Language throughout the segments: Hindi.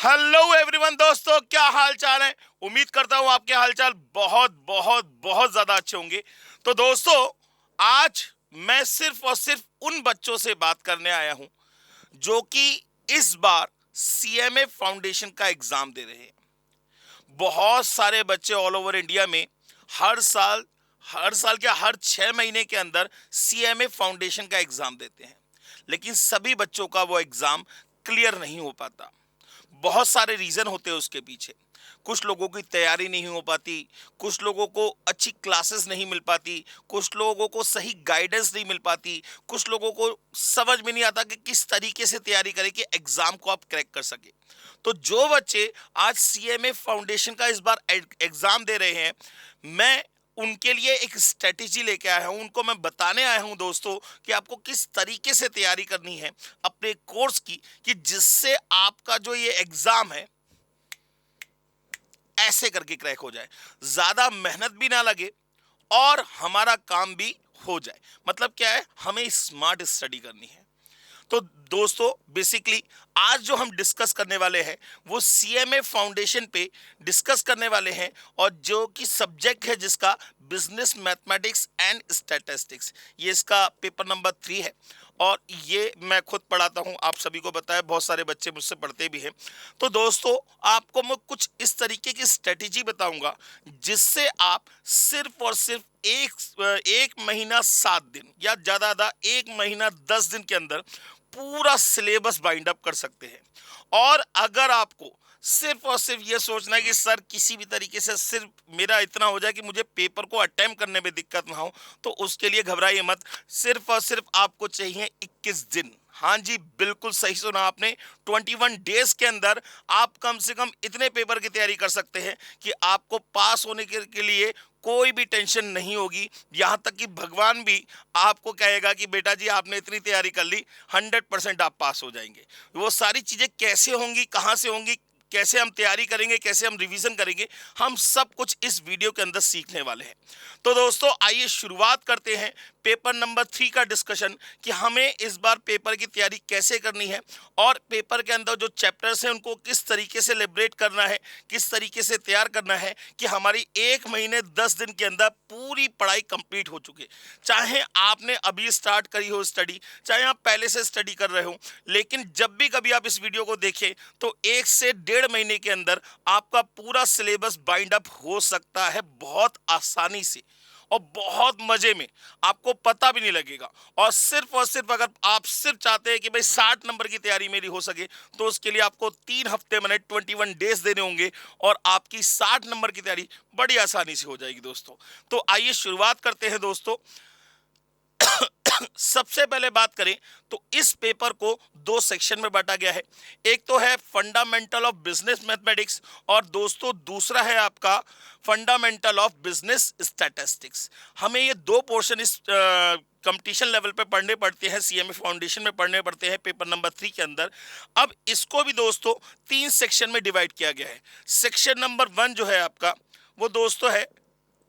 हेलो एवरीवन दोस्तों, क्या हाल चाल है। उम्मीद करता हूं आपके हालचाल बहुत बहुत बहुत ज्यादा अच्छे होंगे। तो दोस्तों, आज मैं सिर्फ और सिर्फ उन बच्चों से बात करने आया हूं जो कि इस बार सीएमए फाउंडेशन का एग्जाम दे रहे हैं। बहुत सारे बच्चे ऑल ओवर इंडिया में हर साल क्या हर 6 महीने के अंदर सीएमए फाउंडेशन का एग्जाम देते हैं, लेकिन सभी बच्चों का वो एग्जाम क्लियर नहीं हो पाता। बहुत सारे रीजन होते हैं उसके पीछे। कुछ लोगों की तैयारी नहीं हो पाती, कुछ लोगों को अच्छी क्लासेस नहीं मिल पाती, कुछ लोगों को सही गाइडेंस नहीं मिल पाती, कुछ लोगों को समझ में नहीं आता कि किस तरीके से तैयारी करें कि एग्जाम को आप क्रैक कर सके। तो जो बच्चे आज सीएमए फाउंडेशन का इस बार एग्जाम दे रहे हैं, मैं उनके लिए एक स्ट्रेटेजी लेके आया हूं। उनको मैं बताने आया हूं दोस्तों कि आपको किस तरीके से तैयारी करनी है अपने कोर्स की, कि जिससे आपका जो ये एग्जाम है ऐसे करके क्रैक हो जाए, ज्यादा मेहनत भी ना लगे और हमारा काम भी हो जाए। मतलब क्या है, हमें स्मार्ट स्टडी करनी है। तो दोस्तों, बेसिकली आज जो हम डिस्कस करने वाले हैं वो सीएमए फाउंडेशन पे डिस्कस करने वाले हैं, और जो कि सब्जेक्ट है जिसका बिजनेस मैथमेटिक्स एंड स्टैटिस्टिक्स, ये इसका पेपर नंबर 3 है। और ये मैं खुद पढ़ाता हूँ, आप सभी को पता है, बहुत सारे बच्चे मुझसे पढ़ते भी हैं। तो दोस्तों, आपको मैं कुछ इस तरीके की स्ट्रेटेजी बताऊंगा जिससे आप सिर्फ और सिर्फ एक महीना 7 दिन या ज्यादा 1 महीना 10 दिन के अंदर पूरा सिलेबस बाइंड अप कर सकते हैं। और अगर आपको सिर्फ और सिर्फ ये सोचना है कि सर किसी भी तरीके से सिर्फ मेरा इतना हो जाए कि मुझे पेपर को अटेम्प्ट करने में दिक्कत ना हो, तो उसके लिए घबराइए मत। सिर्फ और सिर्फ आपको चाहिए 21 दिन। हाँ जी, बिल्कुल सही सुना आपने। 21 डेज के अंदर आप कम से कम इतने पेपर की तैयारी कर सकते हैं कि आपको पास होने के लिए कोई भी टेंशन नहीं होगी। यहां तक कि भगवान भी आपको कहेगा कि बेटा जी, आपने इतनी तैयारी कर ली, 100% आप पास हो जाएंगे। वो सारी चीजें कैसे होंगी, कहां से होंगी, कैसे हम तैयारी करेंगे, कैसे हम रिवीजन करेंगे, हम सब कुछ इस वीडियो के अंदर सीखने वाले हैं। तो दोस्तों, आइए शुरुआत करते हैं पेपर नंबर 3 का डिस्कशन, कि हमें इस बार पेपर की तैयारी कैसे करनी है और पेपर के अंदर जो चैप्टर्स हैं उनको किस तरीके से लिबरेट करना है, किस तरीके से तैयार करना है कि हमारी 1 महीने 10 दिन के अंदर पूरी पढ़ाई कंप्लीट हो चुके। चाहे आपने अभी स्टार्ट करी हो स्टडी, चाहे आप पहले से स्टडी कर रहे हो, लेकिन जब भी कभी आप इस वीडियो को देखें तो 1 से 1.5 महीने के अंदर आपका पूरा सिलेबस बाइंड अप हो सकता है, बहुत आसानी से और बहुत मजे में, आपको पता भी नहीं लगेगा। और सिर्फ अगर आप सिर्फ चाहते हैं कि भाई 60 नंबर की तैयारी मेरी हो सके, तो उसके लिए आपको 3 हफ्ते मैंने 21 डेज देने होंगे और आपकी 60 नंबर की तैयारी बड़ी आसानी से हो जाएगी दोस्तों। तो आइए शुरुआत करते हैं दोस्तों। सबसे पहले बात करें तो इस पेपर को 2 सेक्शन में बांटा गया है। एक तो है फंडामेंटल ऑफ बिजनेस मैथमेटिक्स, और दोस्तों दूसरा है आपका फंडामेंटल ऑफ बिजनेस स्टैटिस्टिक्स। हमें ये 2 पोर्शन इस कंपटीशन लेवल पे पढ़ने पड़ते हैं, सीएमए फाउंडेशन में पढ़ने पड़ते हैं पेपर नंबर 3 के अंदर। अब इसको भी दोस्तों 3 सेक्शन में डिवाइड किया गया है। सेक्शन नंबर 1 जो है आपका, वो दोस्तों है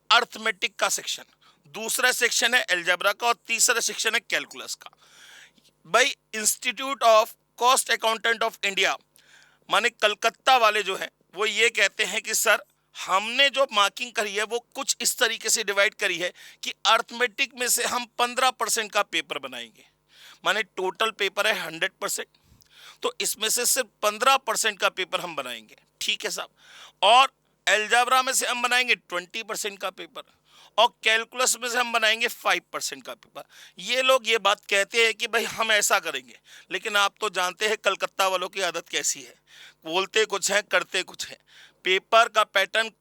अर्थमेटिक का सेक्शन, दूसरा सेक्शन है अलजेब्रा का, और तीसरा सेक्शन है कैलकुलस का। भाई, institute of cost accountant of India माने कलकत्ता वाले जो है, वो ये कहते हैं कि सर, हमने जो मार्किंग करी है वो कुछ इस तरीके से डिवाइड करी है कि अर्थमेटिक में से हम 15% का पेपर बनाएंगे। माने टोटल पेपर है 100%, तो इसमें से सिर्फ 15% का पेपर हम बनाएंगे। ठीक है साहब। और अलजेब्रा में से हम बनाएंगे 20% का पेपर, और कैलकुलस में से हम बनाएंगे 5% का पेपर। ये लोग ये बात कहते हैं कि भाई हम ऐसा करेंगे, लेकिन आप तो जानते हैं कलकत्ता वालों की आदत कैसी है, बोलते कुछ है करते कुछ है। पेपर का पैटर्न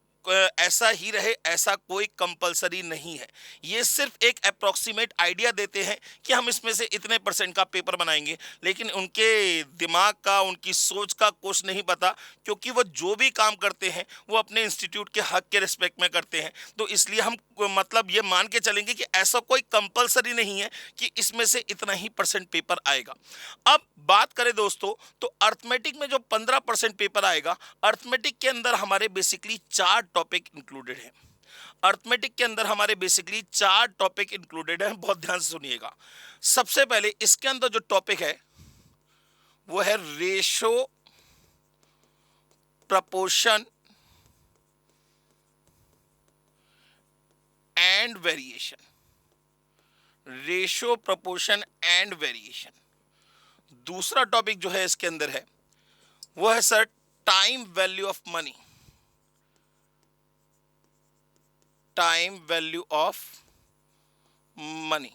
ऐसा ही रहे, ऐसा कोई कंपलसरी नहीं है। ये सिर्फ एक अप्रोक्सीमेट आइडिया देते हैं कि हम इसमें से इतने % का पेपर बनाएंगे, लेकिन उनके दिमाग का, उनकी सोच का कुछ नहीं पता, क्योंकि वो जो भी काम करते हैं वो अपने इंस्टीट्यूट के हक के रिस्पेक्ट में करते हैं। तो इसलिए हम मतलब ये मान के चलेंगे कि ऐसा कोई कंपलसरी नहीं है कि इसमें से इतना ही % पेपर आएगा। अब बात करें दोस्तों, तो अर्थमेटिक में जो 15% पेपर आएगा, अर्थमेटिक के अंदर हमारे बेसिकली 4 टॉपिक इंक्लूडेड हैं। अर्थमेटिक के अंदर हमारे बेसिकली 4 टॉपिक इंक्लूडेड हैं, बहुत ध्यान से सुनिएगा। सबसे पहले इसके अंदर जो टॉपिक है वो है ratio proportion and variation, ratio proportion and variation. दूसरा टॉपिक जो है इसके अंदर है वो है sir time value of money, time value of money.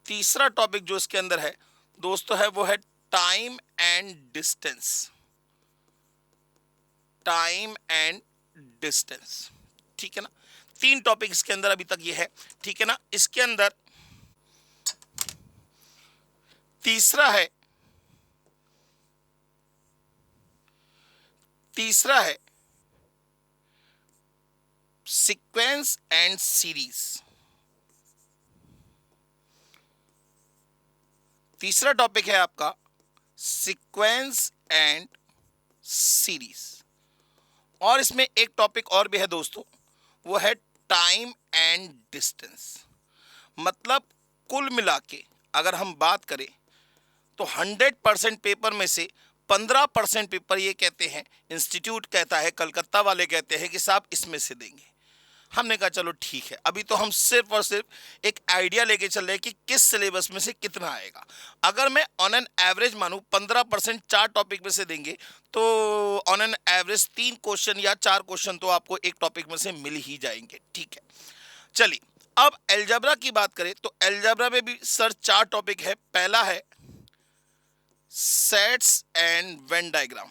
तीसरा टॉपिक जो इसके अंदर है दोस्तों है वो है time and distance, time and distance. ठीक है ना, 3 टॉपिक इसके अंदर अभी तक ये है। ठीक है ना, इसके अंदर तीसरा है सीक्वेंस एंड सीरीज। तीसरा टॉपिक है आपका सीक्वेंस एंड सीरीज। और इसमें एक टॉपिक और भी है दोस्तों, वो है टाइम एंड डिस्टेंस। मतलब कुल मिला के अगर हम बात करें तो 100% पेपर में से 15% पेपर ये कहते हैं, इंस्टीट्यूट कहता है, कलकत्ता वाले कहते हैं कि साहब इसमें से देंगे। हमने कहा चलो ठीक है, अभी तो हम सिर्फ और सिर्फ एक आइडिया लेके चल रहे हैं कि किस सिलेबस में से कितना आएगा। अगर मैं ऑन एन एवरेज मानूं 15% 4 टॉपिक में से देंगे तो ऑन एन एवरेज 3 क्वेश्चन या 4 क्वेश्चन तो आपको एक टॉपिक में से मिल ही जाएंगे। ठीक है, चलिए अब अलजेब्रा की बात करें तो अलजेब्रा में भी सर 4 टॉपिक है। पहला है सेट्स एंड वेन डायग्राम,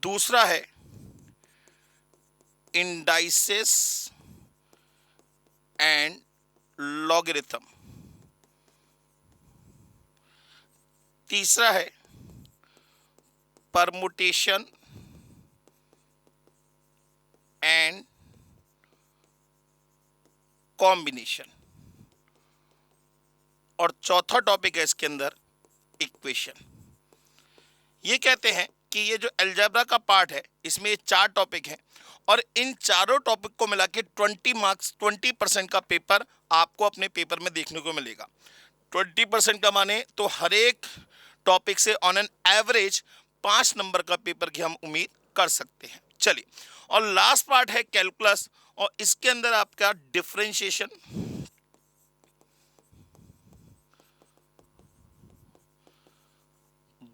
दूसरा है इंडाइसेस एंड लॉगरिथम, तीसरा है परमुटेशन एंड कॉम्बिनेशन, और चौथा टॉपिक है इसके अंदर इक्वेशन। ये कहते हैं कि ये जो अलजेब्रा का पार्ट है इसमें ये 4 टॉपिक हैं और इन चारों टॉपिक को मिला के 20 मार्क्स 20% का पेपर आपको अपने पेपर में देखने को मिलेगा। 20% का माने तो हर एक टॉपिक से ऑन एन एवरेज 5 नंबर का पेपर की हम उम्मीद कर सकते हैं। चलिए, और लास्ट पार्ट है कैलकुलस, और इसके अंदर आपका डिफरेंशिएशन,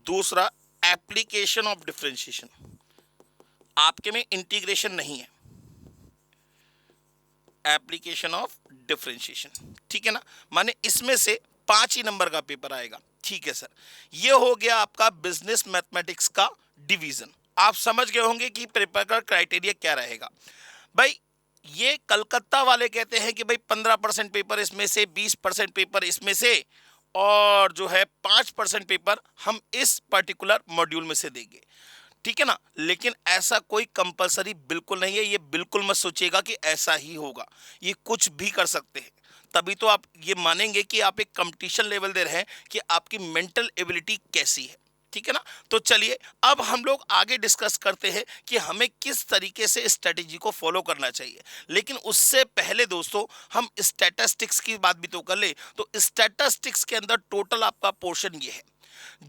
दूसरा एप्लीकेशन ऑफ डिफरेंशिएशन। आपके में इंटीग्रेशन नहीं है, एप्लीकेशन ऑफ डिफरेंशिएशन। ठीक है ना, माने इसमें से 5 ही नंबर का पेपर आएगा। ठीक है सर, ये हो गया आपका बिजनेस मैथमेटिक्स का डिवीजन। आप समझ गए होंगे कि पेपर का क्राइटेरिया क्या रहेगा। भाई ये कलकत्ता वाले कहते हैं कि भाई 15% पेपर इसमें से, 20% पेपर इसमें से, और जो है 5% पेपर हम इस पर्टिकुलर मॉड्यूल में से देंगे। ठीक है ना, लेकिन ऐसा कोई कंपलसरी बिल्कुल नहीं है। ये बिल्कुल मत सोचिएगा कि ऐसा ही होगा, ये कुछ भी कर सकते हैं। तभी तो आप ये मानेंगे कि आप एक कंपटीशन लेवल दे रहे हैं कि आपकी मेंटल एबिलिटी कैसी है। ठीक है ना, तो चलिए अब हम लोग आगे डिस्कस करते हैं कि हमें किस तरीके से स्ट्रेटेजी को फॉलो करना चाहिए। लेकिन उससे पहले दोस्तों हम स्टैटिस्टिक्स की बात भी तो कर ले। तो स्टैटिस्टिक्स के अंदर टोटल आपका पोर्शन ये है,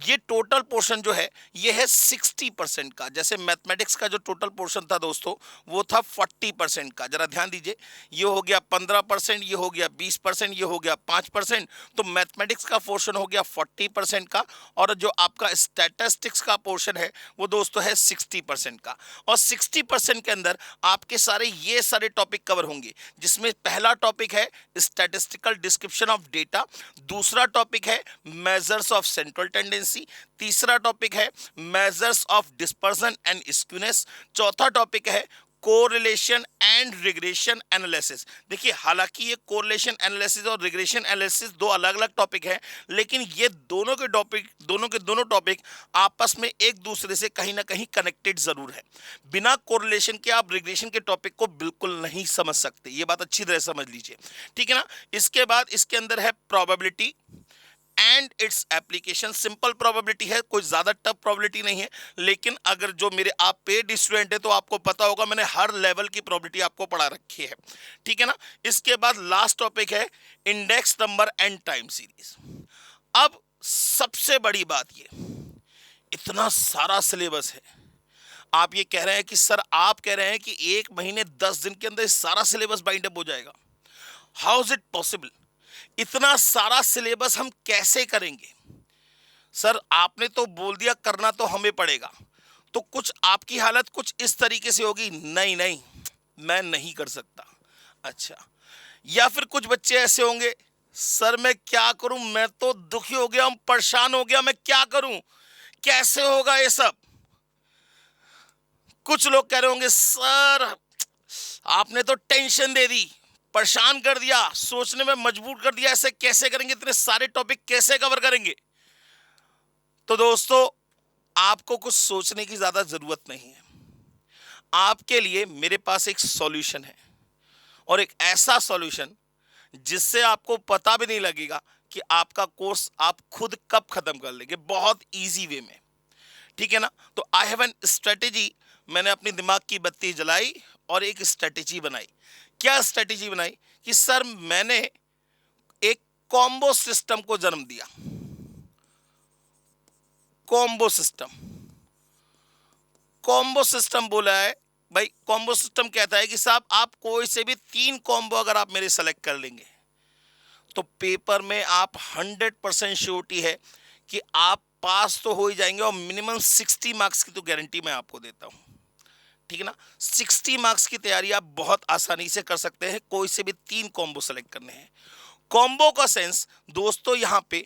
ये टोटल पोर्शन जो है ये है 60% का। जैसे मैथमेटिक्स का जो टोटल पोर्शन था दोस्तों वो था 40% का। जरा ध्यान दीजिए, ये हो गया 15%, ये हो गया 20%, ये हो गया 5%। तो मैथमेटिक्स का पोर्शन हो गया 40% का, और जो आपका स्टैटिस्टिक्स का पोर्शन है वो दोस्तों है 60% का। और 60% के अंदर आपके सारे ये सारे टॉपिक कवर होंगे, जिसमें पहला टॉपिक है स्टैटिस्टिकल डिस्क्रिप्शन ऑफ डेटा, दूसरा टॉपिक है मेजर्स ऑफ सेंट्रल टेंडेंसी, तीसरा टॉपिक है measures of dispersion and skewness, चौथा टॉपिक है कोरिलेशन एंड रिग्रेशन एनालिसिस। देखिए हालांकि ये कोरिलेशन एनालिसिस और रिग्रेशन एनालिसिस 2 अलग अलग टॉपिक हैं, लेकिन ये दोनों के दोनों टॉपिक आपस में एक दूसरे से कहीं ना कहीं कनेक्टेड जरूर है। बिना कोरिलेशन के आप रिग्रेशन के टॉपिक को बिल्कुल नहीं समझ सकते, ये बात अच्छी तरह समझ लीजिए। ठीक है ना, इसके बाद इसके अंदर है probability and its application. Simple probability है, कोई ज्यादा टफ प्रोबेबिलिटी नहीं है, लेकिन अगर जो मेरे आप पेड स्टूडेंट है तो आपको पता होगा मैंने हर लेवल की प्रोबेबिलिटी आपको पढ़ा रखी है, ठीक है ना। इसके बाद लास्ट टॉपिक है index number and time series. अब सबसे बड़ी बात ये, इतना सारा सिलेबस है, आप ये कह रहे हैं कि सर आप कह रहे हैं कि 1 महीने 10 दिन के अंदर सारा सिलेबस बाइंड अप हो जाएगा, हाउ इज इट पॉसिबल? इतना सारा सिलेबस हम कैसे करेंगे? सर आपने तो बोल दिया करना तो हमें पड़ेगा, तो कुछ आपकी हालत कुछ इस तरीके से होगी, नहीं नहीं मैं नहीं कर सकता। अच्छा, या फिर कुछ बच्चे ऐसे होंगे, सर मैं क्या करूं, मैं तो दुखी हो गया हूं, परेशान हो गया, मैं क्या करूं, कैसे होगा ये सब। कुछ लोग कह रहे होंगे सर आपने तो टेंशन दे दी, परेशान कर दिया, सोचने में मजबूर कर दिया, ऐसे कैसे करेंगे, इतने सारे टॉपिक कैसे कवर करेंगे? तो दोस्तों आपको कुछ सोचने की ज्यादा जरूरत नहीं है, आपके लिए मेरे पास एक सॉल्यूशन है, और एक ऐसा सॉल्यूशन जिससे आपको पता भी नहीं लगेगा कि आपका कोर्स आप खुद कब खत्म कर लेंगे, बहुत इजी वे में, ठीक है ना। तो आई हैव एन स्ट्रेटेजी, मैंने अपनी दिमाग की बत्ती जलाई और एक स्ट्रेटेजी बनाई। क्या स्ट्रेटेजी बनाई कि सर मैंने एक कॉम्बो सिस्टम को जन्म दिया। कॉम्बो सिस्टम, कॉम्बो सिस्टम बोला है भाई, कॉम्बो सिस्टम कहता है कि साहब आप कोई से भी 3 कॉम्बो अगर आप मेरे सेलेक्ट कर लेंगे तो पेपर में आप 100% श्योरिटी है कि आप पास तो हो ही जाएंगे, और मिनिमम 60 मार्क्स की तो गारंटी मैं आपको देता हूं, ठीक है ना। 60 मार्क्स की तैयारी आप बहुत आसानी से कर सकते हैं, कोई से भी 3 कॉम्बो सेलेक्ट करने हैं। कॉम्बो का सेंस दोस्तों यहां पे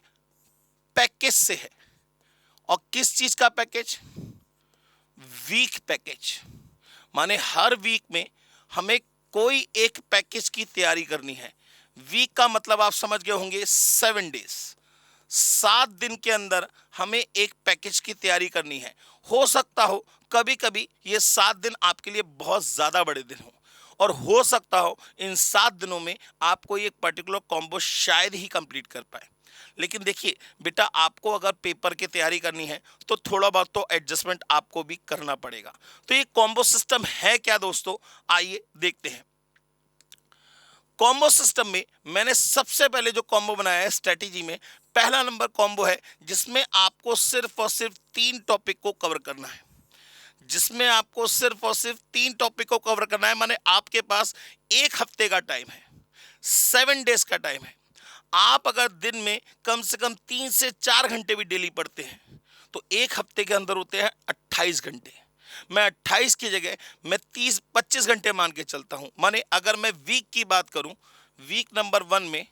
पैकेज से है, और किस चीज का पैकेज? वीक पैकेज, माने हर वीक में हमें कोई एक पैकेज की तैयारी करनी है। वीक का मतलब आप समझ गए होंगे 7 डेज, 7 दिन के अंदर हमें एक पैकेज की तैयारी करनी है। हो सकता हो कभी कभी ये 7 दिन आपके लिए बहुत ज्यादा बड़े दिन हो, और हो सकता हो इन 7 दिनों में आप कोई एक पर्टिकुलर कॉम्बो शायद ही कंप्लीट कर पाए। लेकिन देखिए बेटा, आपको अगर पेपर की तैयारी करनी है तो थोड़ा बहुत तो एडजस्टमेंट आपको भी करना पड़ेगा। तो ये कॉम्बो सिस्टम है क्या दोस्तों, आइए देखते हैं। कॉम्बो सिस्टम में मैंने सबसे पहले जो कॉम्बो बनाया है स्ट्रेटेजी में, पहला नंबर कॉम्बो है जिसमें आपको सिर्फ और सिर्फ 3 टॉपिक को कवर करना है, जिसमें आपको सिर्फ और सिर्फ 3 टॉपिक को कवर करना है। माने आपके पास 1 हफ्ते का टाइम है, 7 डेज का टाइम है। आप अगर दिन में कम से कम 3 से 4 घंटे भी डेली पढ़ते हैं तो 1 हफ्ते के अंदर होते हैं 28 घंटे। मैं 28 की जगह मैं 30-25 घंटे मान के चलता हूं। माने अगर मैं वीक की बात करूं, वीक नंबर 1 में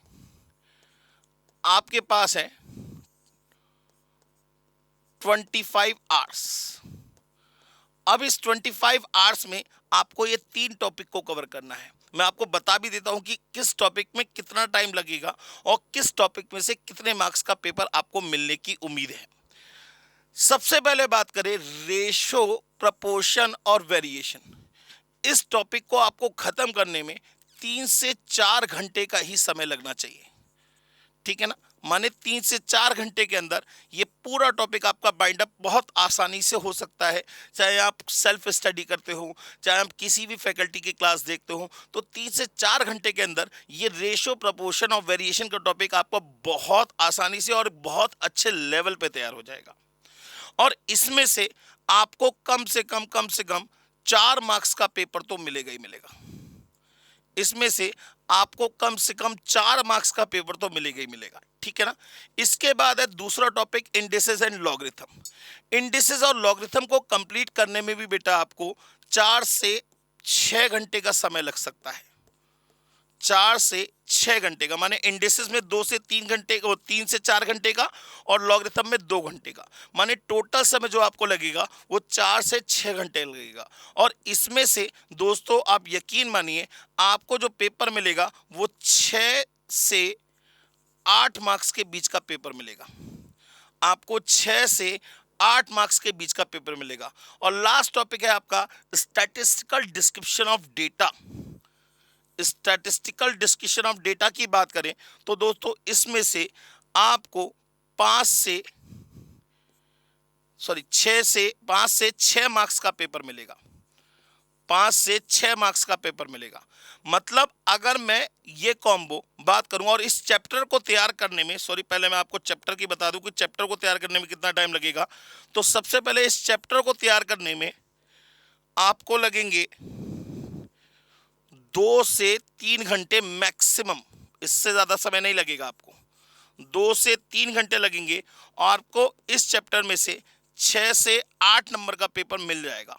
आपके पास है 25 आवर्स। अब इस 25 आवर्स में आपको ये 3 टॉपिक को कवर करना है। मैं आपको बता भी देता हूं कि किस टॉपिक में कितना टाइम लगेगा और किस टॉपिक में से कितने मार्क्स का पेपर आपको मिलने की उम्मीद है। सबसे पहले बात करें रेशो, प्रपोर्शन और वेरिएशन। इस टॉपिक को आपको खत्म करने में 3 से 4 घंटे का ही समय लगना चाहिए, ठीक है ना। माने 3 से 4 घंटे के अंदर ये पूरा टॉपिक आपका बाइंड अप बहुत आसानी से हो सकता है। चाहे आप सेल्फ स्टडी करते हो, चाहे आप किसी भी फैकल्टी की क्लास देखते हो, तो 3 से 4 घंटे के अंदर ये रेशो, प्रपोर्शन और वेरिएशन का टॉपिक आपको बहुत आसानी से और बहुत अच्छे लेवल पे तैयार हो जाएगा। और इसमें से आपको कम से कम 4 मार्क्स का पेपर तो मिलेगा ही मिलेगा। इसमें से आपको कम से कम 4 मार्क्स का पेपर तो मिलेगा ही मिलेगा, ठीक है ना। इसके बाद है दूसरा topic indices and logarithm. Indices और लॉगरिथम को कंप्लीट करने में भी बेटा आपको 4 से 6 घंटे का समय लग सकता है। 4 से 6 घंटे का, माने इंडिसेस में 2 से 3 घंटे का, 3 से 4 घंटे का, और लॉगरिथम में 2 घंटे का, माने टोटल समय जो आपको लगेगा वो 4 से 6 घंटे लगेगा। और इसमें से दोस्तों आप यकीन मानिए आपको जो पेपर मिलेगा वो 6 से 8 मार्क्स के बीच का पेपर मिलेगा। आपको 6 से 8 मार्क्स के बीच का पेपर मिलेगा। और लास्ट टॉपिक है आपका statistical description of data. Statistical description of data की बात करें तो दोस्तों इसमें से आपको 5 से 6 मार्क्स का पेपर मिलेगा। 5 से 6 मार्क्स का पेपर मिलेगा। मतलब अगर मैं ये कॉम्बो बात करूं और इस चैप्टर को तैयार करने में, पहले मैं आपको चैप्टर की बता दूं कि चैप्टर को तैयार करने में कितना टाइम लगेगा। तो सबसे पहले इस चैप्टर को तैयार करने में आपको लगेंगे 2 से 3 घंटे मैक्सिमम, इससे ज्यादा समय नहीं लगेगा आपको। 2 से 3 घंटे लगेंगे और आपको इस चैप्टर में से 6 से 8 नंबर का पेपर मिल जाएगा।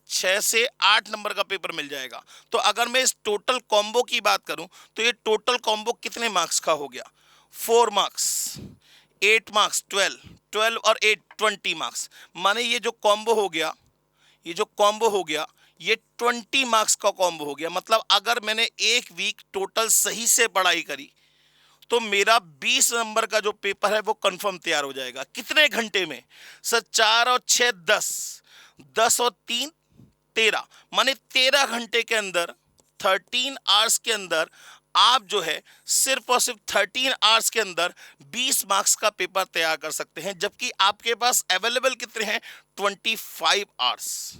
6 से 8 नंबर का पेपर मिल जाएगा। तो अगर मैं इस टोटल कॉम्बो की बात करूं तो ये टोटल कॉम्बो कितने मार्क्स का हो गया? 4 मार्क्स, 8 मार्क्स, 12 और 8 20 मार्क्स। माने ये जो कॉम्बो हो गया, ये 20 मार्क्स का कॉम्बो हो गया। मतलब अगर मैंने एक वीक टोटल सही से पढ़ाई करी तो मेरा 20 नंबर का जो पेपर है वो कंफर्म तैयार हो जाएगा। कितने घंटे में? सर 4 और 6 10, 10 और 3 13, माने 13 घंटे के अंदर, 13 आवर्स के अंदर आप जो है सिर्फ और सिर्फ 13 आवर्स के अंदर 20 मार्क्स का पेपर तैयार कर सकते हैं। जबकि आपके पास अवेलेबल कितने हैं? 25 आवर्स।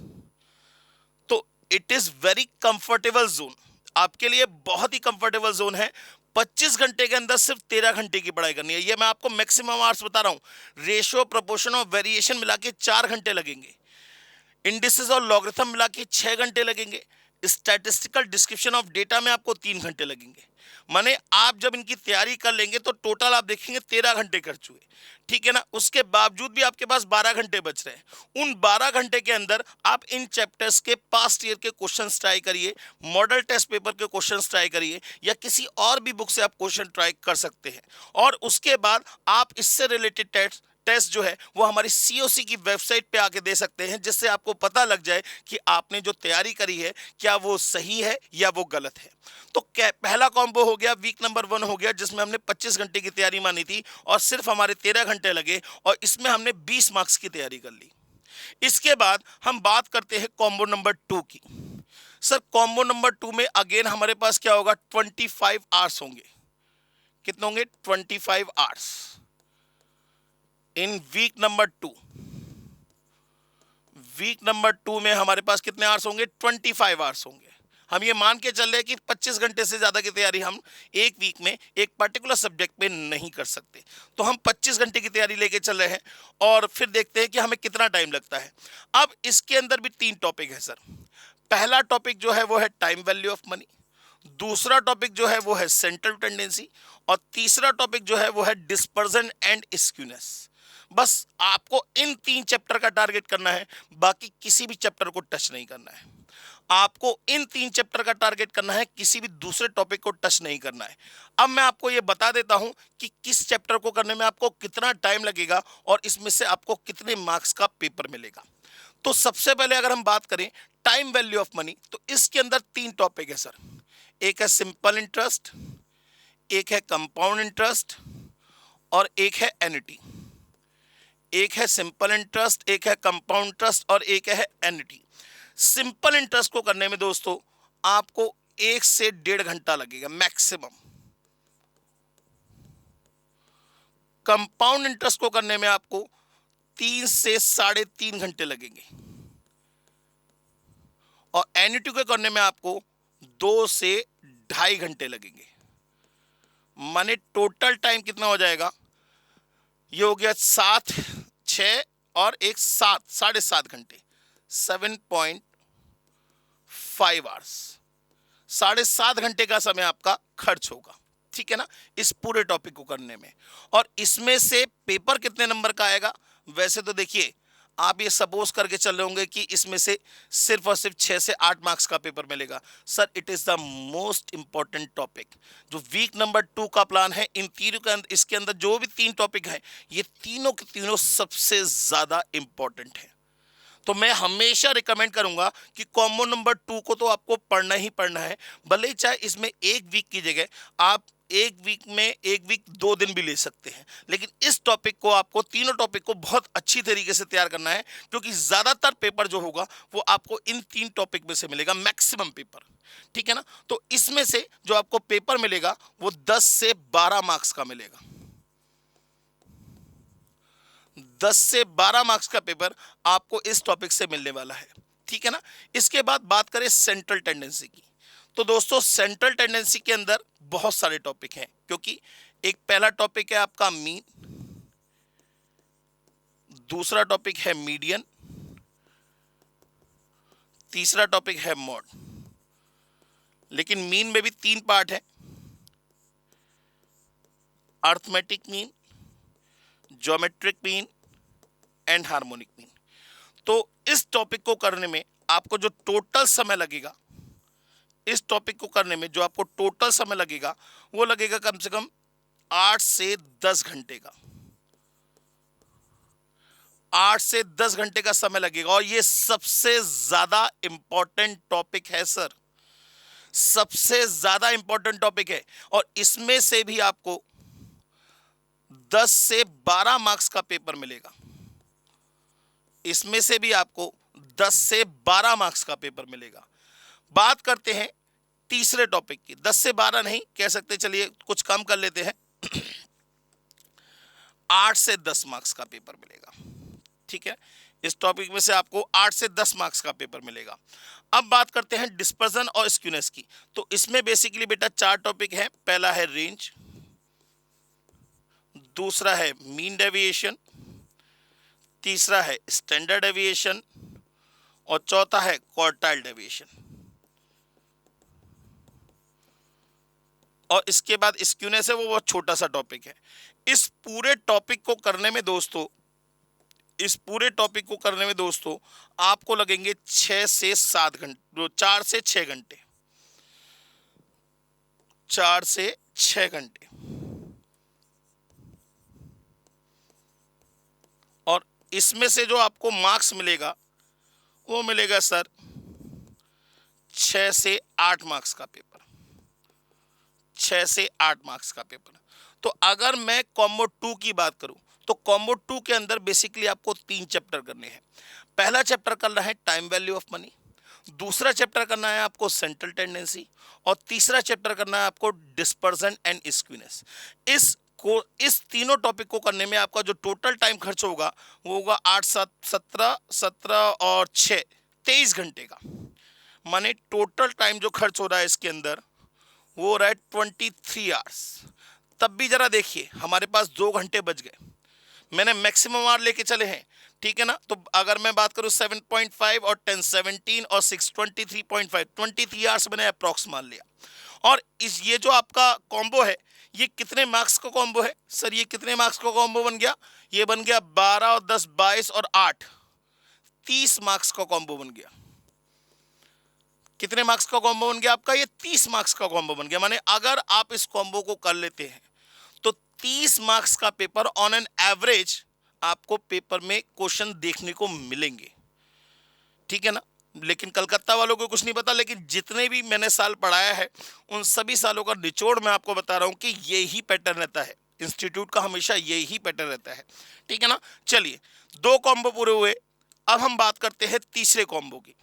तो it is very comfortable zone, आपके लिए बहुत ही कंफर्टेबल जोन है। 25 घंटे के अंदर सिर्फ 13 घंटे की पढ़ाई करनी है। ये मैं आपको मैक्सिमम आवर्स बता रहा हूं। रेशियो, प्रोपोर्शन और वेरिएशन मिला के 4 घंटे लगेंगे। इंडिसेस और लॉगरिथम मिला के 6 घंटे लगेंगे। स्टैटिस्टिकल डिस्क्रिप्शन ऑफ डेटा में आपको 3 घंटे लगेंगे। माने आप जब इनकी तैयारी कर लेंगे तो टोटल आप देखेंगे 13 घंटे खर्च हुए, ठीक है ना। उसके बावजूद भी आपके पास 12 घंटे बच रहे हैं। उन 12 घंटे के अंदर आप इन चैप्टर्स के पास्ट ईयर के क्वेश्चंस ट्राई करिए, मॉडल टेस्ट पेपर के क्वेश्चंस ट्राई करिए, या किसी और भी बुक से आप क्वेश्चन ट्राई कर सकते हैं। और उसके बाद आप इससे रिलेटेड टेस्ट जो है वो हमारी सीओसी की वेबसाइट पे आके दे सकते हैं, जिससे आपको पता लग जाए कि आपने जो तैयारी करी है क्या वो सही है या वो गलत है। तो पहला कॉम्बो हो गया, वीक नंबर 1 हो गया, जिसमें हमने 25 घंटे की तैयारी मानी थी और सिर्फ हमारे 13 घंटे लगे और इसमें हमने 20 मार्क्स की तैयारी कर ली। इसके बाद हम बात करते हैं कॉम्बो नंबर 2 की। सर कॉम्बो नंबर 2 में अगेन हमारे पास क्या होगा? 25 आवर्स होंगे। कितने होंगे? 25 hours in week number 2। Week number 2 में हमारे पास कितने आवर्स होंगे? 25 आवर्स होंगे। हम ये मान के चल रहे हैं कि 25 घंटे से ज्यादा की तैयारी हम एक वीक में एक पर्टिकुलर सब्जेक्ट पे नहीं कर सकते। तो हम 25 घंटे की तैयारी लेके चल रहे हैं और फिर देखते हैं कि हमें कितना टाइम लगता है। अब इसके अंदर भी 3 टॉपिक है सर। पहला टॉपिक जो है वो है टाइम वैल्यू ऑफ मनी, दूसरा टॉपिक जो है वो है सेंट्रल टेंडेंसी, और तीसरा टॉपिक जो है वो है डिस्पर्जन एंड स्क्यूनेस। बस आपको इन 3 चैप्टर का टारगेट करना है, बाकी किसी भी चैप्टर को टच नहीं करना है। आपको इन 3 चैप्टर का टारगेट करना है, किसी भी दूसरे टॉपिक को टच नहीं करना है। अब मैं आपको यह बता देता हूं कि किस चैप्टर को करने में आपको कितना टाइम लगेगा और इसमें से आपको कितने मार्क्स का पेपर मिलेगा। तो सबसे पहले अगर हम बात करें टाइम वैल्यू ऑफ मनी, तो इसके अंदर 3 टॉपिक है सर। एक है सिंपल इंटरेस्ट, एक है कंपाउंड इंटरेस्ट और एक है एन्युटी। एक है सिंपल इंटरेस्ट, एक है कंपाउंड इंटरेस्ट और एक है एन्युटी। सिंपल इंटरेस्ट को करने में दोस्तों आपको 1 से 1.5 घंटा लगेगा मैक्सिमम। कंपाउंड इंटरेस्ट को करने में आपको 3 से 3.5 घंटे लगेंगे और एन्युटी को करने में आपको 2 से 2.5 घंटे लगेंगे। माने टोटल टाइम कितना हो जाएगा? ये हो गया 7, 6 और 1 7, 7.5 घंटे, 7.5 आवर्स। 7.5 घंटे का समय आपका खर्च होगा, ठीक है ना, इस पूरे टॉपिक को करने में। और इसमें से पेपर कितने नंबर का आएगा? वैसे तो देखिए आप ये सपोज करके चल रहे होंगे कि इसमें से सिर्फ और सिर्फ 6 से 8 मार्क्स का पेपर मिलेगा। Sir it is the most important topic. जो वीक नंबर 2 का प्लान है, इन तीनों के अंदर, इसके अंदर जो भी 3 टॉपिक हैं, ये तीनों के तीनों सबसे ज्यादा इंपॉर्टेंट है। तो मैं हमेशा रिकमेंड करूंगा कि कॉम्बो नंबर 2 को तो आपको पढ़ना ही पढ़ना है। भले ही चाहे इसमें एक वीक की जगह आप एक वीक 2 दिन भी ले सकते हैं, लेकिन इस टॉपिक को आपको, तीनों टॉपिक को बहुत अच्छी तरीके से तैयार करना है, क्योंकि ज्यादातर पेपर जो होगा वो आपको इन 3 टॉपिक में से मिलेगा, मैक्सिमम पेपर, ठीक है ना। तो इसमें से जो आपको पेपर मिलेगा वो 10 से 12 मार्क्स का मिलेगा। 10 से 12 मार्क्स का पेपर आपको इस टॉपिक से मिलने वाला है, ठीक है ना। इसके बाद बात करें सेंट्रल टेंडेंसी की, तो दोस्तों सेंट्रल टेंडेंसी के अंदर बहुत सारे टॉपिक हैं, क्योंकि एक पहला टॉपिक है आपका मीन, दूसरा टॉपिक है मीडियन, तीसरा टॉपिक है मॉड। लेकिन मीन में भी 3 पार्ट है, arithmetic mean, geometric mean and harmonic mean. तो इस टॉपिक को करने में आपको जो टोटल समय लगेगा, इस टॉपिक को करने में जो आपको टोटल समय लगेगा वो लगेगा कम से कम 8 से 10 घंटे का, 8 से 10 घंटे का समय लगेगा। और ये सबसे ज्यादा इंपॉर्टेंट टॉपिक है सर, सबसे ज्यादा इंपॉर्टेंट टॉपिक है। और इसमें से भी आपको 10 से 12 मार्क्स का पेपर मिलेगा, इसमें से भी आपको 10 से 12 मार्क्स का पेपर मिलेगा। बात करते हैं तीसरे टॉपिक की, 10 से 12 नहीं कह सकते, चलिए कुछ कम कर लेते हैं 8 से 10 मार्क्स का पेपर मिलेगा, ठीक है। इस टॉपिक में से आपको 8 से 10 मार्क्स का पेपर मिलेगा। अब बात करते हैं डिस्पर्जन और स्क्यूनेस की, तो इसमें बेसिकली बेटा 4 टॉपिक हैं। पहला है रेंज, दूसरा है मीन डेविएशन, तीसरा है स्टैंडर्ड डेविएशन और चौथा है क्वार्टाइल डेविएशन। और इसके बाद स्क्यूनेस है, वो बहुत छोटा सा टॉपिक है। इस पूरे टॉपिक को करने में दोस्तों, इस पूरे टॉपिक को करने में दोस्तों आपको लगेंगे 6 से 7 घंटे, 4 से 6 घंटे, 4 से 6 घंटे। और इसमें से जो आपको मार्क्स मिलेगा वो मिलेगा सर 6 से 8 मार्क्स का पेपर, 6 से 8 मार्क्स का पेपर। तो अगर मैं कॉम्बो 2 की बात करूं तो कॉम्बो 2 के अंदर बेसिकली आपको 3 चैप्टर करने हैं। पहला चैप्टर करना है टाइम वैल्यू ऑफ मनी, दूसरा चैप्टर करना है आपको सेंट्रल टेंडेंसी और तीसरा चैप्टर करना है आपको डिस्पर्जन एंड स्क्यूनेस। इस तीनों टॉपिक को करने में आपका जो टोटल टाइम खर्च होगा वो होगा 8 7 17 और 6 23 घंटे का। माने टोटल टाइम जो खर्च हो रहा है इसके अंदर वो हो रहा है 23 आवर्स। तब भी जरा देखिए हमारे पास 2 घंटे बच गए, मैंने मैक्सिमम आवर लेके चले हैं, ठीक है ना। तो अगर मैं बात करूं 7.5 और 10 17 और 6 23.5, 23 आवर्स मैंने अप्रॉक्स मान लिया। और इस ये जो आपका कॉम्बो है ये कितने मार्क्स का कॉम्बो है सर, ये कितने मार्क्स का कॉम्बो बन गया, ये बन गया 12 और 10 22 और 8 30 मार्क्स का कॉम्बो बन गया। कितने मार्क्स का कॉम्बो बन गया आपका, ये 30 मार्क्स का कॉम्बो बन गया। माने अगर आप इस कॉम्बो को कर लेते हैं तो 30 मार्क्स का पेपर ऑन एन एवरेज आपको पेपर में क्वेश्चन देखने को मिलेंगे, ठीक है ना। लेकिन कलकत्ता वालों को कुछ नहीं पता, लेकिन जितने भी मैंने साल पढ़ाया है उन सभी सालों का निचोड़ मैं आपको बता रहा हूं कि यही पैटर्न रहता है, इंस्टीट्यूट का हमेशा यही पैटर्न रहता है, ठीक है ना। चलिए 2 कॉम्बो पूरे हुए, अब हम बात करते हैं तीसरे कॉम्बो की।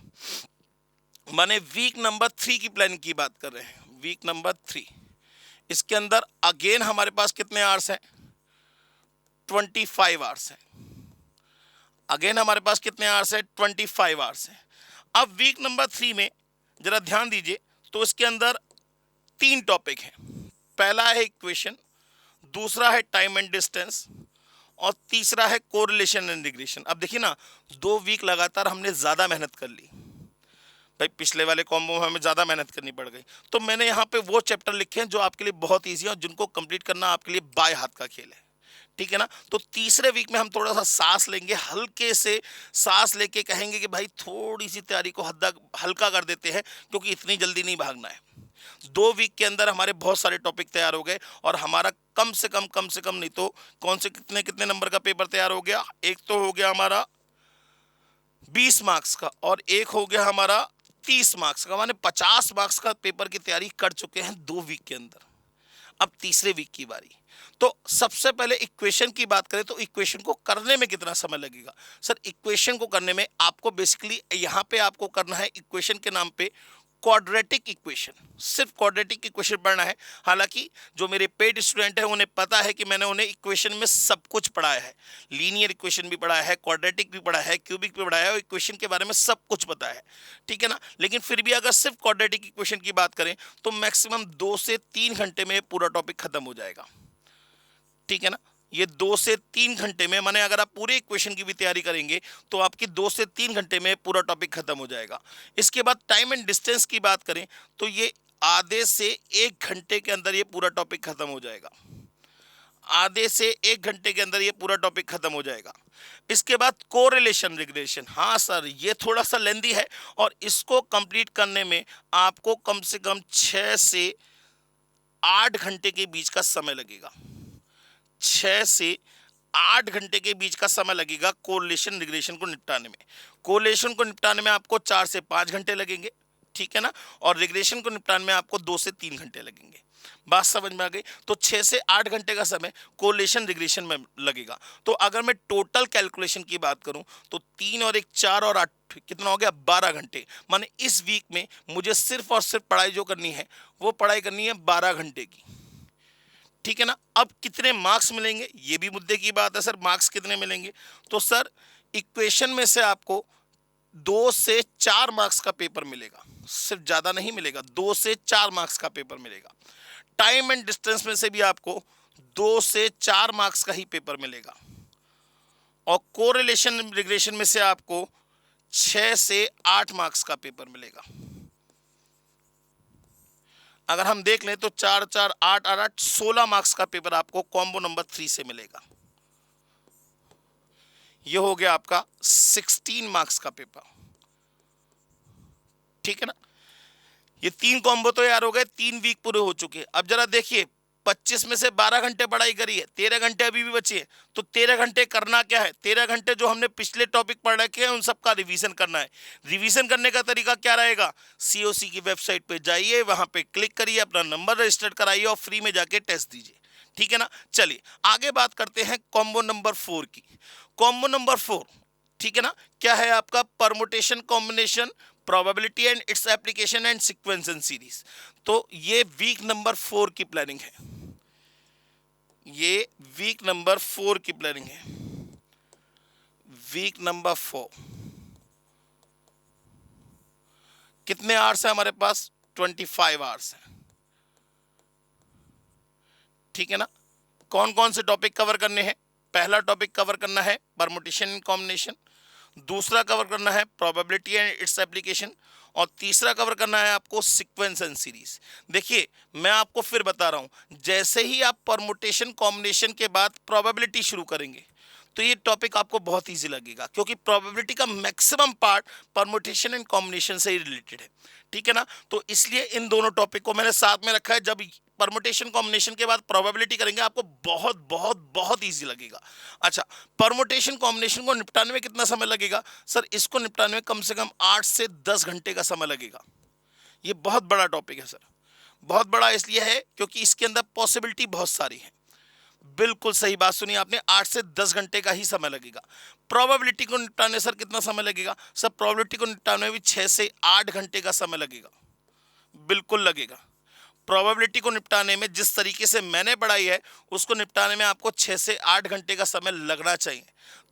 माने वीक नंबर 3 की प्लानिंग की बात कर रहे हैं, वीक नंबर 3। इसके अंदर अगेन हमारे पास कितने आवर्स हैं, 25 आवर्स हैं। अगेन हमारे पास कितने आवर्स हैं, 25 आवर्स हैं। अब वीक नंबर 3 में जरा ध्यान दीजिए, तो इसके अंदर 3 टॉपिक हैं। पहला है इक्वेशन, दूसरा है टाइम एंड डिस्टेंस और तीसरा है कोरिलेशन एंड रिग्रेशन। अब देखिए ना 2 वीक लगातार हमने ज्यादा मेहनत कर ली भाई, पिछले वाले कॉम्बो में हमें ज़्यादा मेहनत करनी पड़ गई, तो मैंने यहाँ पे वो चैप्टर लिखे हैं जो आपके लिए बहुत ईजी है और जिनको कंप्लीट करना आपके लिए बाय हाथ का खेल है, ठीक है ना। तो तीसरे वीक में हम थोड़ा सा सांस लेंगे, हल्के से सांस लेके कहेंगे कि भाई थोड़ी सी तैयारी को हल्का कर देते हैं, क्योंकि इतनी जल्दी नहीं भागना है। 2 वीक के अंदर हमारे बहुत सारे टॉपिक तैयार हो गए और हमारा कम से कम नहीं तो कौन से कितने नंबर का पेपर तैयार हो गया। एक तो हो गया हमारा 20 मार्क्स का और एक हो गया हमारा 30 मार्क्स का, माने 50 मार्क्स का पेपर की तैयारी कर चुके हैं 2 वीक के अंदर। अब तीसरे वीक की बारी। तो सबसे पहले इक्वेशन की बात करें तो इक्वेशन को करने में कितना समय लगेगा सर। इक्वेशन को करने में आपको बेसिकली यहाँ पे आपको करना है इक्वेशन के नाम पे क्वाड्रेटिक इक्वेशन, सिर्फ क्वाड्रेटिक इक्वेशन पढ़ना है। हालांकि जो मेरे पेड स्टूडेंट है उन्हें पता है कि मैंने उन्हें इक्वेशन में सब कुछ पढ़ाया है, लीनियर इक्वेशन भी पढ़ाया है, क्वाड्रेटिक भी पढ़ा है, क्यूबिक भी पढ़ाया है, और इक्वेशन के बारे में सब कुछ पता है, ठीक है ना। लेकिन फिर भी अगर सिर्फ क्वाड्रेटिक इक्वेशन की बात करें तो मैक्सिमम 2 से 3 घंटे में पूरा टॉपिक खत्म हो जाएगा, ठीक है ना। ये 2 से 3 घंटे में, माने अगर आप पूरे इक्वेशन की भी तैयारी करेंगे तो आपकी 2 से 3 घंटे में पूरा टॉपिक खत्म हो जाएगा। इसके बाद टाइम एंड डिस्टेंस की बात करें तो ये आधे से 1 घंटे के अंदर ये पूरा टॉपिक खत्म हो जाएगा, आधे से 1 घंटे के अंदर ये पूरा टॉपिक खत्म हो जाएगा। इसके बाद कोरिलेशन रिग्रेशन, हाँ सर ये थोड़ा सा लेंदी है और इसको कंप्लीट करने में आपको कम से कम 6 से 8 घंटे के बीच का समय लगेगा, 6 से 8 घंटे के बीच का समय लगेगा कोरिलेशन रिग्रेशन को निपटाने में। कोरिलेशन को निपटाने में आपको 4 से 5 घंटे लगेंगे, ठीक है ना, और रिग्रेशन को निपटाने में आपको 2 से 3 घंटे लगेंगे। बात समझ में आ गई। तो 6 से 8 घंटे का समय कोरिलेशन रिग्रेशन में लगेगा। तो अगर मैं टोटल कैलकुलेशन की बात करूं तो 3 और 1 4 और 8 कितना हो गया, 12 घंटे। माने इस वीक में मुझे सिर्फ और सिर्फ पढ़ाई जो करनी है वो पढ़ाई करनी है 12 घंटे की, ठीक है ना। अब कितने मार्क्स मिलेंगे ये भी मुद्दे की बात है, सर मार्क्स कितने मिलेंगे। तो सर इक्वेशन में से आपको 2 से 4 मार्क्स का पेपर मिलेगा, सिर्फ ज्यादा नहीं मिलेगा, 2 से 4 मार्क्स का पेपर मिलेगा। टाइम एंड डिस्टेंस में से भी आपको 2 से 4 मार्क्स का ही पेपर मिलेगा, और कोरिलेशन रिग्रेशन में से आपको 6 से 8 मार्क्स का पेपर मिलेगा। अगर हम देख लें तो 4 4 8 8 8 16 मार्क्स का पेपर आपको कॉम्बो नंबर 3 से मिलेगा। यह हो गया आपका 16 मार्क्स का पेपर, ठीक है ना। ये 3 कॉम्बो तो यार हो गए, 3 वीक पूरे हो चुके। अब जरा देखिए 25 में से 12 घंटे पढ़ाई करी है, 13 घंटे अभी भी बचे हैं। तो 13 घंटे करना क्या है, 13 घंटे जो हमने पिछले टॉपिक पढ़ रखे हैं उन सब का रिवीजन करना है। रिवीजन करने का तरीका क्या रहेगा, सीओसी की वेबसाइट पे जाइए, वहां पे क्लिक करिए, अपना नंबर रजिस्टर कराइए और फ्री में जाके टेस्ट दीजिए, ठीक है ना। चलिए आगे बात करते हैं कॉम्बो नंबर 4 की। कॉम्बो नंबर 4, ठीक है ना, क्या है आपका, permutation combination, probability and its application and sequence and series. तो ये वीक नंबर 4 की प्लानिंग है, ये वीक नंबर 4 की प्लानिंग है। वीक नंबर 4 कितने आवर्स है हमारे पास, 25 आवर्स है, ठीक है ना। कौन कौन से टॉपिक कवर करने हैं, पहला टॉपिक कवर करना है परमुटेशन एंड कॉम्बिनेशन, दूसरा कवर करना है प्रोबेबिलिटी एंड इट्स एप्लीकेशन, और तीसरा कवर करना है आपको सीक्वेंस एंड सीरीज। देखिए मैं आपको फिर बता रहा हूं, जैसे ही आप परमुटेशन कॉम्बिनेशन के बाद प्रोबेबिलिटी शुरू करेंगे तो ये टॉपिक आपको बहुत इजी लगेगा, क्योंकि प्रोबेबिलिटी का maximum part permutation and combination से ही रिलेटेड है, ठीक है ना। तो इसलिए इन दोनों टॉपिक को मैंने साथ में रखा है। जब परमुटेशन कॉम्बिनेशन के बाद प्रोबेबिलिटी करेंगे आपको बहुत बहुत बहुत इजी लगेगा। अच्छा, परमुटेशन कॉम्बिनेशन को निपटाने में कितना समय लगेगा, सर इसको निपटाने में कम से कम 8 से 10 घंटे का समय लगेगा। ये बहुत बड़ा टॉपिक है सर, बहुत बड़ा इसलिए है क्योंकि इसके अंदर पॉसिबिलिटी बहुत सारी है। बिल्कुल सही बात सुनी आपने, 8 से 10 घंटे का ही समय लगेगा। प्रोबेबिलिटी को निपटाने सर कितना समय लगेगा, सर प्रोबेबिलिटी को निपटाने में भी 6 से 8 घंटे का समय लगेगा, बिल्कुल लगेगा। प्रोबेबिलिटी को निपटाने में जिस तरीके से मैंने पढ़ाई है उसको निपटाने में आपको 6 से 8 घंटे का समय लगना चाहिए,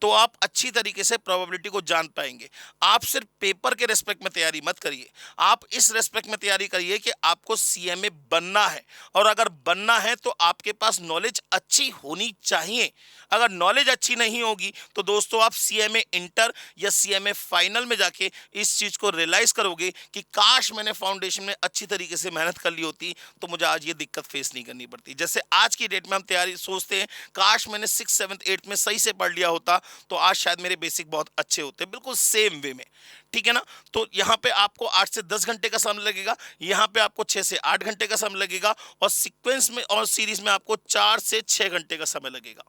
तो आप अच्छी तरीके से प्रोबेबिलिटी को जान पाएंगे। आप सिर्फ पेपर के रेस्पेक्ट में तैयारी मत करिए, आप इस रेस्पेक्ट में तैयारी करिए कि आपको सीएमए बनना है, और अगर बनना है तो आपके पास नॉलेज अच्छी होनी चाहिए। अगर नॉलेज अच्छी नहीं होगी तो दोस्तों आप सीएमए इंटर या सीएमए फाइनल में जाके इस चीज को रियलाइज करोगे कि काश मैंने फाउंडेशन में अच्छी तरीके से मेहनत कर ली होती तो मुझे आज ये दिक्कत फेस नहीं करनी पड़ती। जैसे आज की डेट में हम तैयारी सोचते हैं काश मैंने 6th 7th 8th में सही से पढ़ लिया होता तो आज शायद मेरे बेसिक बहुत अच्छे होते, बिल्कुल सेम वे में, ठीक है ना। तो यहाँ पे आपको 8 से 10 घंटे का समय लगेगा, यहाँ पे आपको 6 से 8 घंटे का समय लगेगा, और सीक्वेंस में और सीरीज में आपको 4 से 6 घंटे का समय लगेगा,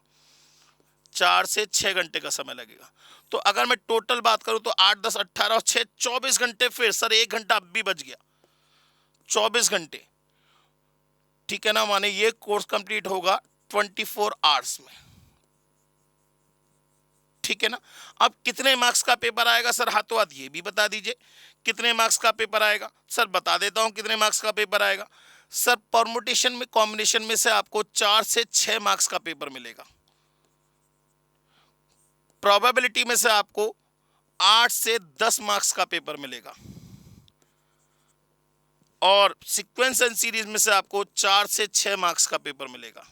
4 से 6 घंटे का समय लगेगा। तो अगर मैं टोटल बात करूं तो 8 10 18 और 6 24 घंटे, फिर सर 1 घंटा अब भी बच गया, 24 घंटे, ठीक है ना। माने ये कोर्स कंप्लीट होगा 24 आवर्स में, ठीक है ना। अब कितने मार्क्स का पेपर आएगा सर, हाथों हाथ ये भी बता दीजिए कितने मार्क्स का पेपर आएगा? सर बता देता हूं कितने मार्क्स का पेपर आएगा। सर परमुटेशन में, कॉम्बिनेशन में से आपको 4 से 6 मार्क्स का पेपर मिलेगा। प्रोबेबिलिटी में से आपको 8 से 10 मार्क्स का पेपर मिलेगा और सीक्वेंस एंड सीरीज में से आपको 4 से 6 मार्क्स का पेपर मिलेगा।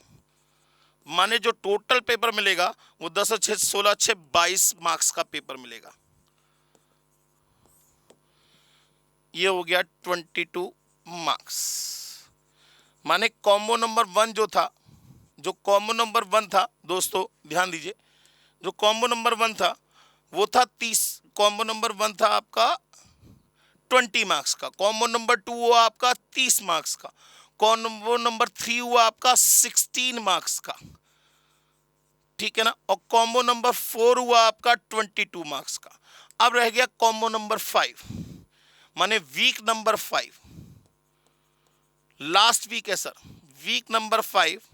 माने जो टोटल पेपर मिलेगा वो 10 और 6 16 6 22 मार्क्स का पेपर मिलेगा। ये हो गया 22 मार्क्स। माने कॉम्बो नंबर 1 जो था, जो कॉम्बो नंबर 1 था दोस्तों ध्यान दीजिए, जो कॉम्बो नंबर 1 था वो था 30, कॉम्बो नंबर 1 था आपका 20 मार्क्स का, कॉम्बो नंबर 2 हुआ आपका 30 मार्क्स का, कॉम्बो नंबर 3 हुआ आपका 16 मार्क्स का, ठीक है ना, और कॉम्बो नंबर 4 हुआ आपका 22 मार्क्स का। अब रह गया कॉम्बो नंबर 5, माने वीक नंबर 5, लास्ट वीक है सर, वीक नंबर 5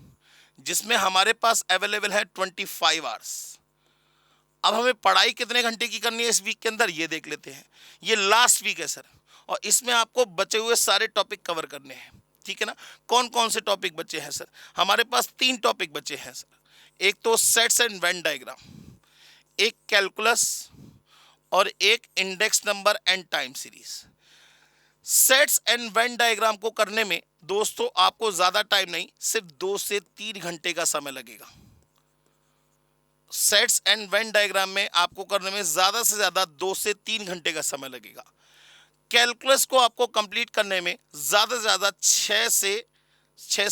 जिसमें हमारे पास अवेलेबल है 25 आवर्स। अब हमें पढ़ाई कितने घंटे की करनी है इस वीक के अंदर ये देख लेते हैं। ये लास्ट वीक है सर और इसमें आपको बचे हुए सारे टॉपिक कवर करने हैं, ठीक है ना। कौन कौन से टॉपिक बचे हैं सर? हमारे पास 3 टॉपिक बचे हैं सर। एक तो सेट्स एंड वेन डायग्राम, एक कैलकुलस और एक index number and time series. Sets and Venn diagram को करने में दोस्तों आपको ज्यादा टाइम नहीं, सिर्फ 2 से 3 घंटे का समय लगेगा। सेट्स एंड वेन डायग्राम में आपको करने में ज्यादा से ज्यादा 2 से 3 घंटे का समय लगेगा। कैलकुलस को आपको कंप्लीट करने में ज्यादा से ज्यादा 6 से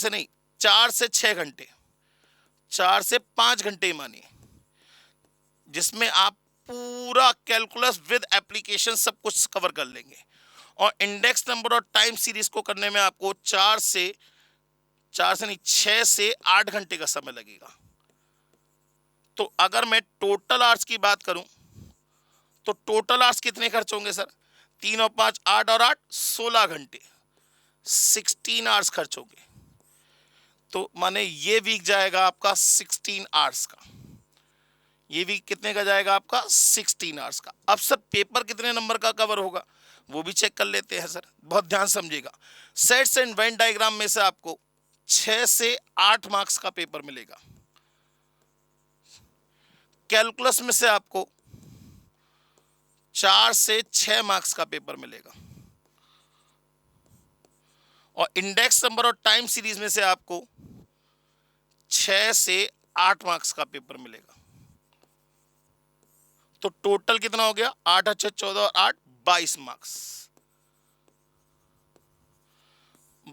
नहीं 4 से 6 घंटे, 4 से 5 घंटे मानिए, जिसमें आप पूरा कैलकुलस विद एप्लीकेशन सब कुछ कवर कर लेंगे। और इंडेक्स नंबर और टाइम सीरीज को करने में आपको 4 से नहीं 6 से 8 घंटे का समय लगेगा। तो अगर मैं टोटल आवर्स की बात करूं तो टोटल आवर्स कितने खर्च होंगे सर? 3 और 5 8 और 8 16 घंटे, 16 आवर्स खर्च होंगे। तो माने ये वीक जाएगा आपका 16 आवर्स का, ये वीक कितने का जाएगा आपका 16 आवर्स का। अब सर पेपर कितने नंबर का कवर होगा वो भी चेक कर लेते हैं सर, बहुत ध्यान समझिएगा। सेट्स एंड वेन डायग्राम में से आपको 6 से 8 मार्क्स का पेपर मिलेगा। कैलकुलस में से आपको 4 से 6 मार्क्स का पेपर मिलेगा और इंडेक्स नंबर और टाइम सीरीज में से आपको 6 से 8 मार्क्स का पेपर मिलेगा। तो टोटल कितना हो गया? 8 अच्छे 14 और 8 22 मार्क्स,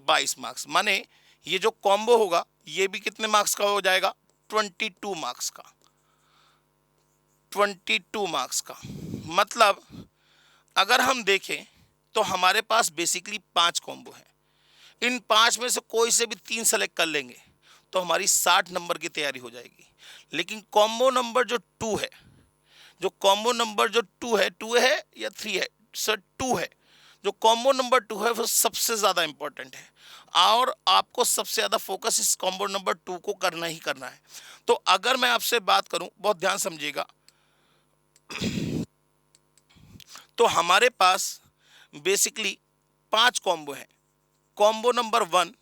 22 मार्क्स। माने ये जो कॉम्बो होगा ये भी कितने मार्क्स का हो जाएगा? 22 मार्क्स का, 22 मार्क्स का। मतलब अगर हम देखें तो हमारे पास बेसिकली 5 कॉम्बो हैं। इन 5 में से कोई से भी 3 सेलेक्ट कर लेंगे तो हमारी 60 नंबर की तैयारी हो जाएगी। लेकिन कॉम्बो नंबर जो 2 है, जो कॉम्बो नंबर जो 2 है या 3 है सर? 2 है। जो कॉम्बो नंबर 2 है वो सबसे ज्यादा इंपॉर्टेंट है और आपको सबसे ज्यादा फोकस इस कॉम्बो नंबर 2 को करना ही करना है। तो अगर मैं आपसे बात करूं, बहुत ध्यान समझिएगा, तो हमारे पास बेसिकली 5 कॉम्बो है। कॉम्बो नंबर 1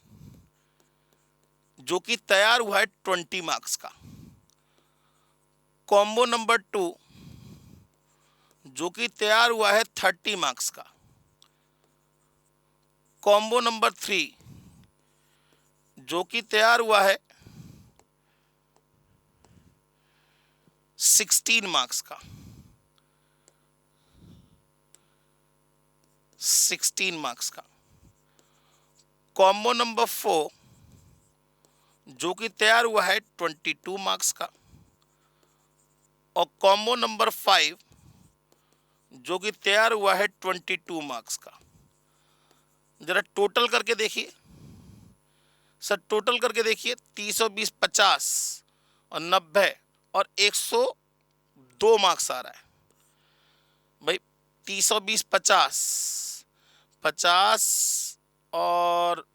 जो कि तैयार हुआ है 20 मार्क्स का, कॉम्बो नंबर 2 जो कि तैयार हुआ है 30 मार्क्स का, कॉम्बो नंबर 3 जो कि तैयार हुआ है 16 मार्क्स का, 16 मार्क्स का, कॉम्बो नंबर 4 जो कि तैयार हुआ है 22 मार्क्स का, और कॉम्बो नंबर 5 जो कि तैयार हुआ है 22 मार्क्स का। जरा टोटल करके देखिए सर, टोटल करके देखिए 30 और 20 50 और 90 और 102 मार्क्स आ रहा है भाई। 30 और 20 50 50 और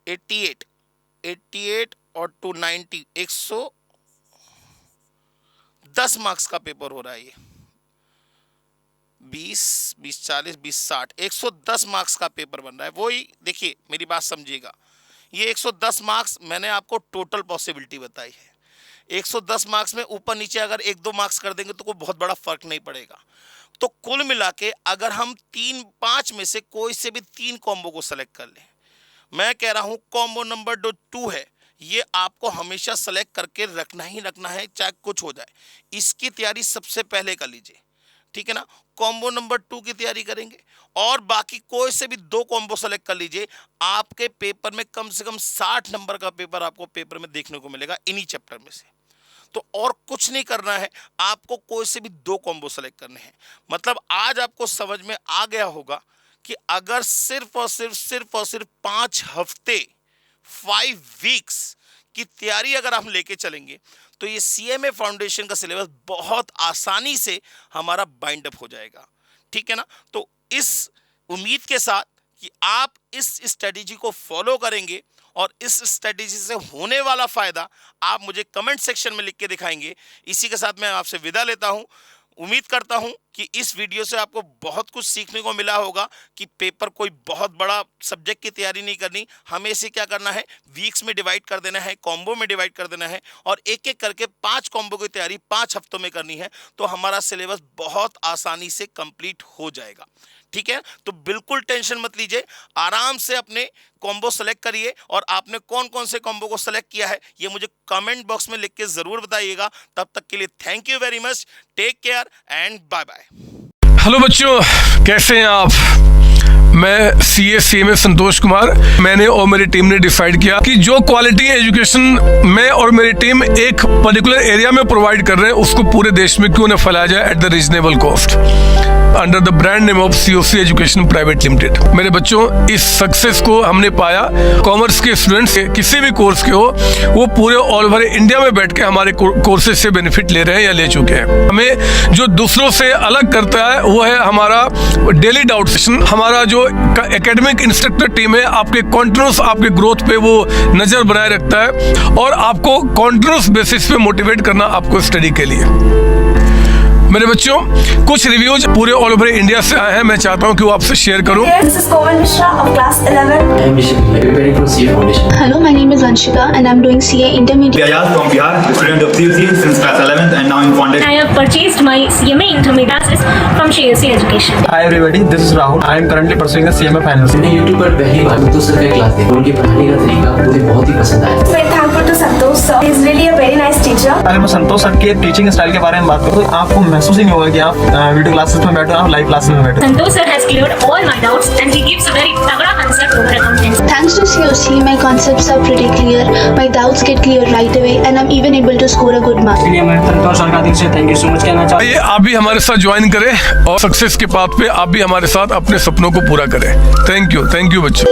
88 और 290 110 मार्क्स का पेपर हो रहा है ये। 20, 20, 40, 20, 60, 110 मार्क्स का पेपर बन रहा है। वही देखिए, मेरी बात समझिएगा, ये 110 मार्क्स मैंने आपको टोटल पॉसिबिलिटी बताई है। 110 मार्क्स में ऊपर नीचे अगर 1-2 मार्क्स कर देंगे तो कोई बहुत बड़ा फर्क नहीं पड़ेगा। तो कुल मिला के अगर हम 3-5 में से कोई से भी 3 कॉम्बो को सेलेक्ट कर लें, मैं कह रहा हूं कॉम्बो नंबर 2 है, ये आपको हमेशा सेलेक्ट करके रखना ही रखना है, चाहे कुछ हो जाए। इसकी तैयारी सबसे पहले कर लीजिए, ठीक है ना। कॉम्बो नंबर 2 की तैयारी करेंगे और बाकी कोई से भी 2 कॉम्बो सेलेक्ट कर लीजिए। आपके पेपर में कम से कम 60 नंबर का पेपर आपको पेपर में देखने को मिलेगा इन्हीं चैप्टर में से। तो और कुछ नहीं करना है, आपको कोई से भी 2 कॉम्बो सेलेक्ट करने हैं। मतलब आज आपको समझ में आ गया होगा कि अगर सिर्फ और सिर्फ 5 हफ्ते 5 वीक्स की तैयारी अगर हम लेके चलेंगे तो ये CMA फाउंडेशन का सिलेबस बहुत आसानी से हमारा बाइंड अप हो जाएगा, ठीक है ना। तो इस उम्मीद के साथ कि आप इस स्ट्रेटेजी को फॉलो करेंगे और इस स्ट्रेटेजी से होने वाला फायदा आप मुझे कमेंट सेक्शन में लिख के दिखाएंगे। इसी के साथ मैं आपसे विदा लेता हूं। उम्मीद करता हूं कि इस वीडियो से आपको बहुत कुछ सीखने को मिला होगा कि पेपर कोई बहुत बड़ा सब्जेक्ट की तैयारी नहीं करनी, हमें इसे क्या करना है, वीक्स में डिवाइड कर देना है, कॉम्बो में डिवाइड कर देना है और एक एक करके 5 कॉम्बो की तैयारी 5 हफ्तों में करनी है। तो हमारा सिलेबस बहुत आसानी से कंप्लीट हो जाएगा, ठीक है। तो बिल्कुल टेंशन मत लीजिए, आराम से अपने कॉम्बो सेलेक्ट करिए और आपने कौन कौन से कॉम्बो को सेलेक्ट किया है ये मुझे कमेंट बॉक्स में लिख के जरूर बताइएगा। तब तक के लिए thank you very much, take care and bye bye. Hello बच्चों, कैसे हैं आप? मैं CMA संतोष कुमार। मैंने और मेरी टीम ने डिसाइड किया कि जो क्वालिटी एजुकेशन मैं और मेरी टीम एक पर्टिकुलर एरिया में प्रोवाइड कर रहे हैं उसको पूरे देश में क्यों न फैलाया जाए at the reasonable cost under the brand name of COC education private limited. मेरे बच्चों, इस सक्सेस को हमने पाया, कॉमर्स के स्टूडेंट्स किसी भी कोर्स के हो वो पूरे ऑल ओवर इंडिया में बैठ के हमारे कोर्सेज से बेनिफिट ले रहे हैं या ले चुके हैं। हमें जो दूसरों से अलग करता है वो है हमारा डेली डाउट सेशन। हमारा जो एकेडमिक इंस्ट्रक्टर टीम है आपके कॉन्टिन्यूस आपके ग्रोथ पे वो नजर बनाए रखता है और आपको कॉन्टिन्यूस बेसिस पे मोटिवेट करना आपको स्टडी के लिए। मेरे बच्चों, कुछ रिव्यूज पूरे ऑल ओवर इंडिया से आए हैं, मैं चाहता हूं कि वो आपसे शेयर करूं। This is Komal Mishra of class 11. I am Vishal, preparing for CA Foundation. Hello, my name is Anshika and I'm doing CA Intermediate. Ayaz from Bihar, student of CUC since class 11th and now in founded. I have purchased my CMA Intermediate classes from CSC Education. Hi everybody, this is Rahul. I am currently pursuing the CMA Finance. मैंने YouTube पर पहली बार संतोष सर का क्लास देखा, उनके पढ़ाने का तरीका मुझे बहुत ही पसंद आया। Very thankful to Santosh sir. He is really a very nice teacher. अगर मैं संतोष सर के टीचिंग स्टाइल के बारे में बात करूँ तो आपको महसूस ही नहीं होगा कि आप वीडियो क्लासेस में बैठे हो, आप लाइव क्लासेस में बैठे हो। Santosh sir has cleared all my doubts and he gives a very तगड़ा concept over accounting. Thanks to COC, my concepts are pretty clear, my doubts get clear right away and I'm even able to score a good mark. इसलिए मैं संतोष सर का दिल से थैंक यू सो मच कहना चाहता हूँ। आइए आप भी हमारे साथ ज्वाइन करें और सक्सेस के पाथ पे आप भी हमारे साथ अपने सपनों को पूरा करें। थैंक यू बच्चों।